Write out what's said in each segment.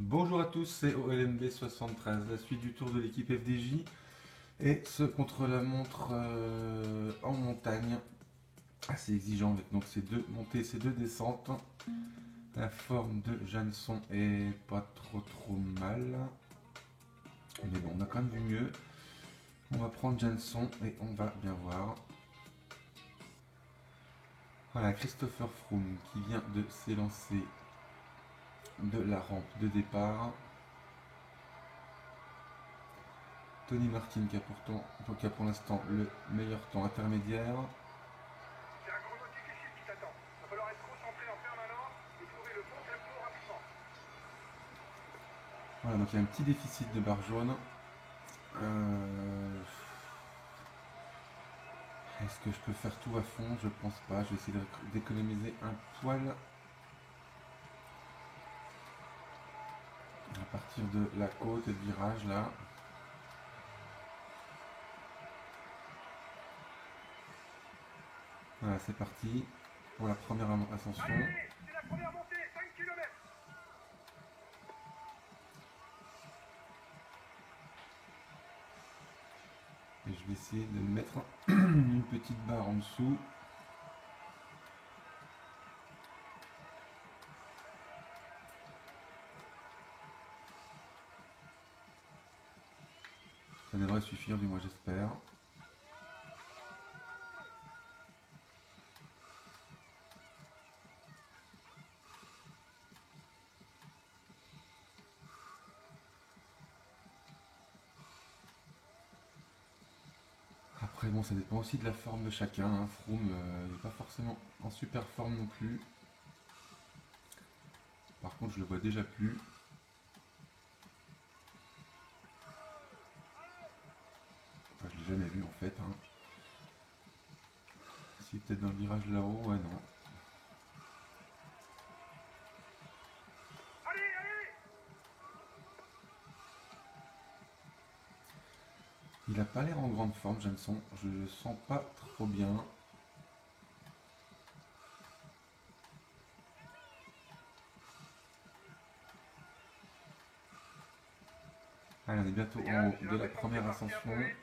Bonjour à tous, c'est OLMB73, la suite du tour de l'équipe FDJ et ce contre-la-montre en montagne, assez exigeant avec donc ces deux montées, ces deux descentes. La forme de Janson est pas trop mal, mais bon, on a quand même vu mieux. On va prendre Janson et on va bien voir. Voilà, Christopher Froome qui vient de s'élancer de la rampe de départ. Tony Martin qui a pour l'instant le meilleur temps intermédiaire. C'est un chrono difficile qui t'attend. Il va falloir être concentré en permanence et trouver le bon tempo rapidement. Voilà, donc il y a un petit déficit de barre jaune. Est-ce que je peux faire tout à fond? Je pense pas. Je vais essayer d'économiser un poil à partir de la côte et le virage là. Voilà, c'est parti pour la première ascension. Allez, allez, c'est la première montée, 5 km. Et je vais essayer de mettre une petite barre en dessous. Ça devrait suffire, du moins j'espère. Après bon, ça dépend aussi de la forme de chacun, hein. Froome il n'est pas forcément en super forme non plus. Par contre je le vois déjà plus. Enfin, je l'ai jamais vu en fait, hein. Si peut-être dans le virage là-haut, ouais non. Allez, allez. Il a pas l'air en grande forme, Jameson. Je le sens pas trop bien. Allez, on est bientôt en Regarde, haut j'ai de la l'impression que c'est première parti un peu ascension. vite.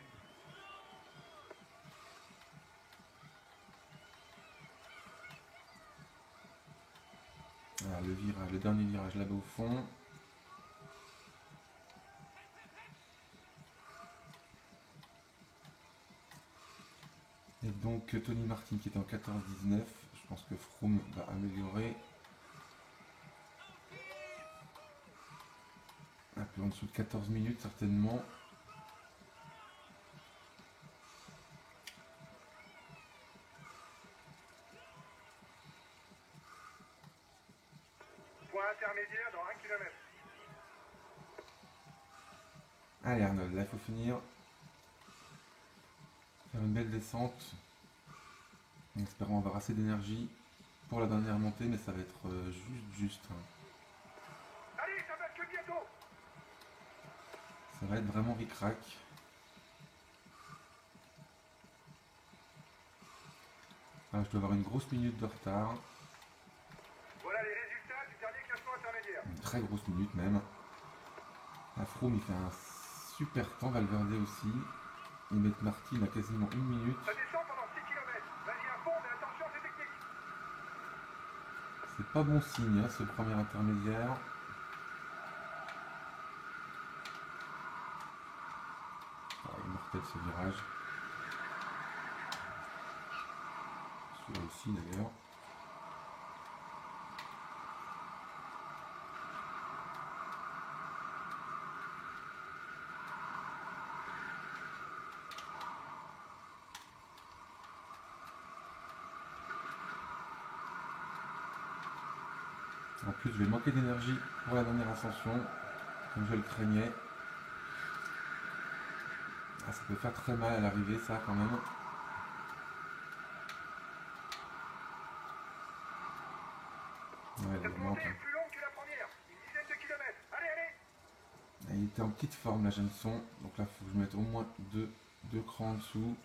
Voilà, le virage, le dernier virage là-bas au fond. Et donc Tony Martin qui est en 14-19. Je pense que Froome va améliorer. Un peu en dessous de 14 minutes certainement. Point intermédiaire dans 1 km. Allez Arnold, là il faut finir. Faire une belle descente. En espérant avoir assez d'énergie pour la dernière montée, mais ça va être juste. Hein. Allez, ça va que bientôt. Ça va être vraiment ric-rac. Ah, je dois avoir une grosse minute de retard. Voilà les résultats du dernier classement intermédiaire. Une très grosse minute même. Froome il fait un super temps, Valverde aussi. Et Met Martin a quasiment une minute. Ça descend pendant 6 km. Vas-y à fond, mais attention, c'est technique. C'est pas bon signe hein, ce premier intermédiaire. Ah, il est mortel ce virage. Celui-là aussi d'ailleurs. En plus je vais manquer d'énergie pour la dernière ascension, comme je le craignais. Ah, ça peut faire très mal à l'arrivée ça quand même. Ouais, Cette il montée manque. Hein. est plus longue que la première. Une dizaine de kilomètres. Allez, allez. Ah, il était en petite forme la Jameson, donc là il faut que je mette au moins deux crans en dessous.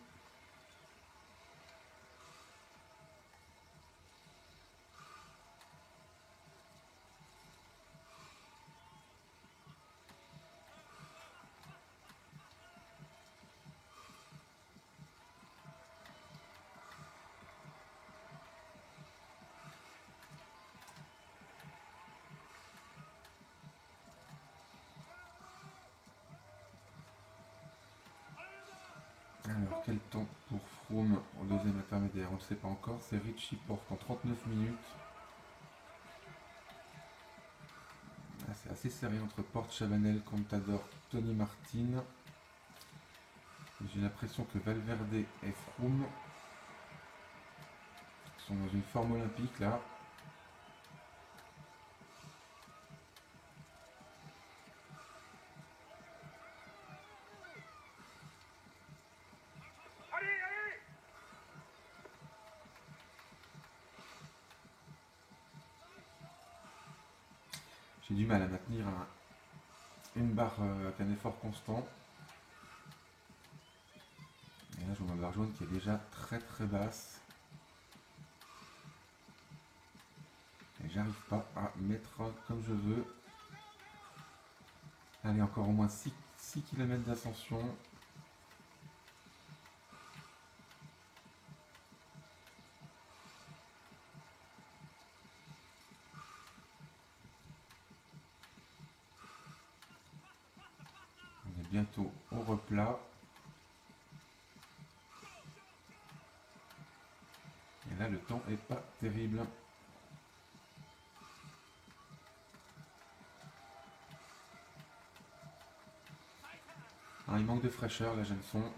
Alors, quel temps pour Froome au deuxième intermédiaire? On ne le sait pas encore. C'est Richie Porte en 39 minutes. Ah, c'est assez serré entre Porte, Chabanel, Contador, Tony Martin. J'ai l'impression que Valverde et Froome sont dans une forme olympique là. Allez, allez! J'ai du mal à maintenir une barre avec un effort constant. Et là, je vois ma barre jaune qui est déjà très très basse. Et j'arrive pas à mettre comme je veux. Allez, encore au moins 6 km d'ascension. On est bientôt au replat. Et là, le temps est pas terrible. Ah, il manque de fraîcheur, la Janson.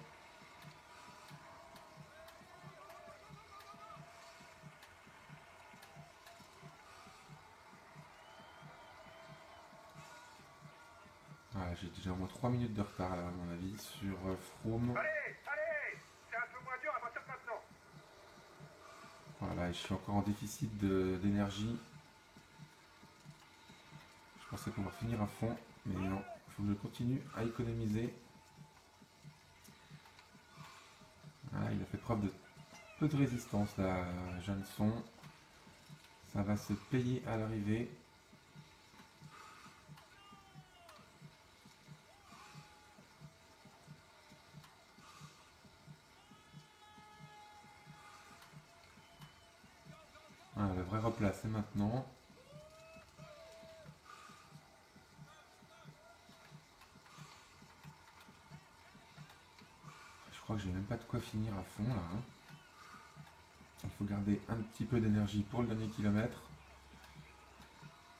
Voilà, j'ai déjà au moins 3 minutes de retard là, à mon avis sur Froome. Allez, allez! C'est un peu moins dur à partir de maintenant. Voilà, et je suis encore en déficit d'énergie. Je pensais pouvoir finir à fond, mais non, il faut que je continue à économiser. Ah, il a fait preuve de peu de résistance là, Janson. Ça va se payer à l'arrivée. Ah, le vrai replat, c'est maintenant. Je crois que j'ai même pas de quoi finir à fond là, hein. Il faut garder un petit peu d'énergie pour le dernier kilomètre.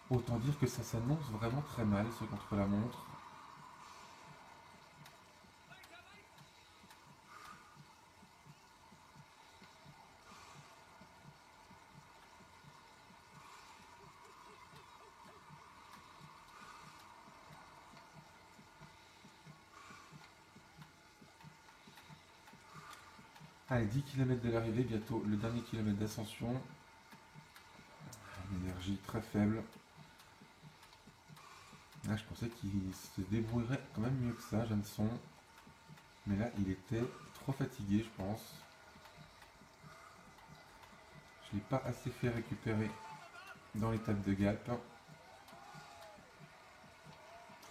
Autant dire que ça s'annonce vraiment très mal ce contre-la-montre. Allez, 10 km de l'arrivée, bientôt le dernier kilomètre d'ascension. Une énergie très faible. Là, je pensais qu'il se débrouillerait quand même mieux que ça, Janson. Mais là, il était trop fatigué, je pense. Je ne l'ai pas assez fait récupérer dans l'étape de Gap.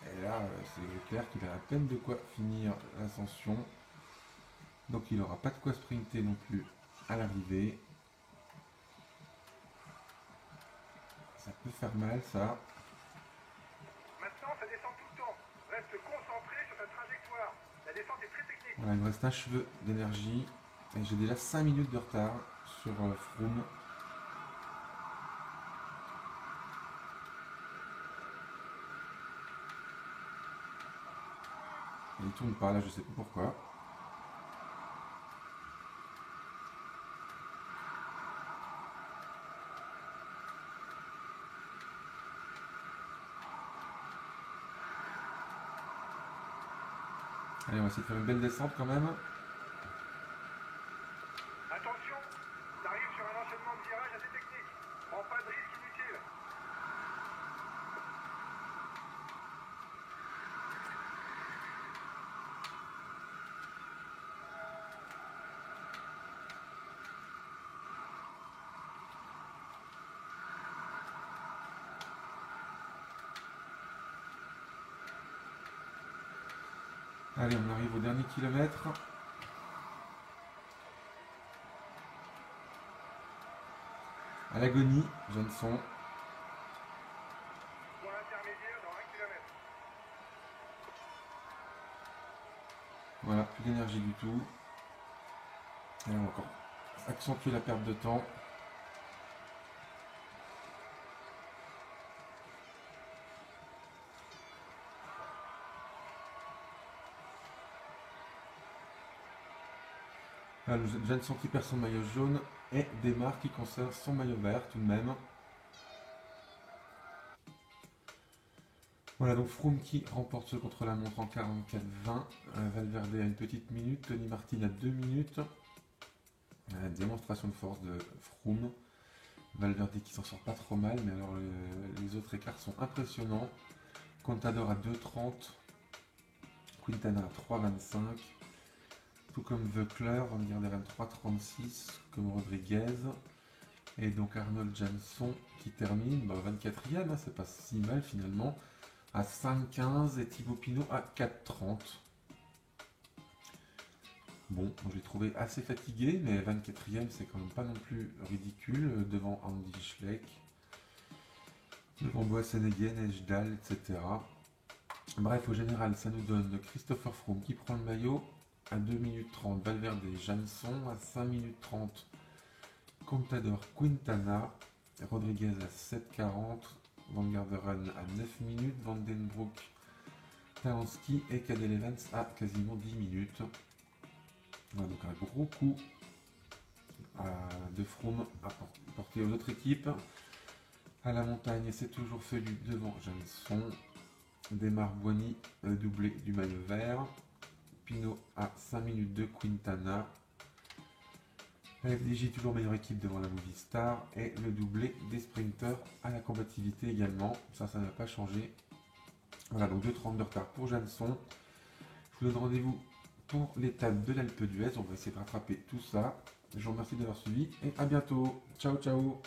Et là, c'est clair qu'il a à peine de quoi finir l'ascension. Donc il n'aura pas de quoi sprinter non plus à l'arrivée. Ça peut faire mal ça. Maintenant, ça descend tout le temps. Reste concentré sur ta trajectoire. La descente est très technique. Voilà, il me reste un cheveu d'énergie. Et j'ai déjà 5 minutes de retard sur Froome. Il ne tourne pas là, je sais pas pourquoi. Allez, on va essayer de faire une belle descente quand même. Attention, t'arrives sur un enchaînement de virages assez technique. Prends pas de risque inutile. Allez, on arrive au dernier kilomètre. À l'agonie, Janson. Point intermédiaire dans 1 km. Voilà, plus d'énergie du tout. Et on va encore accentuer la perte de temps. Là, Jenson qui perd son maillot jaune et Desmar qui conserve son maillot vert tout de même. Voilà donc Froome qui remporte ce contre-la-montre en 44-20. Valverde a une petite minute, Tony Martin a 2 minutes. Démonstration de force de Froome. Valverde qui s'en sort pas trop mal, mais alors les autres écarts sont impressionnants. Contador à 2,30. Quintana à 3,25. Tout comme Veucler, Van Garderen 3,36, comme Rodriguez. Et donc Arnold Jansson qui termine 24e, hein, c'est pas si mal finalement, à 5,15 et Thibaut Pinot à 4,30. Bon, je l'ai trouvé assez fatigué, mais 24e c'est quand même pas non plus ridicule, devant Andy Schleck, devant Boissénégué, Nejdal, etc. Bref, au général, ça nous donne Christopher Froome qui prend le maillot à 2 minutes 30, Valverde et Jansson à 5 minutes 30, Contador Quintana, Rodriguez à 7,40, Van Garderen à 9 minutes, Van den Broek, Talanski et Cadel Evans à quasiment 10 minutes. Voilà, donc un gros coup de Froome à porter aux autres équipes. À la montagne, c'est toujours Felu devant Jansson. Desmar Boigny, doublé du maillot vert. Pinot à 5 minutes de Quintana. La FDJ toujours meilleure équipe devant la Movistar. Et le doublé des sprinters à la combativité également. Ça n'a pas changé. Voilà, donc 2,30 de retard pour Jansson. Je vous donne rendez-vous pour l'étape de l'Alpe d'Huez. On va essayer de rattraper tout ça. Je vous remercie d'avoir suivi et à bientôt. Ciao, ciao.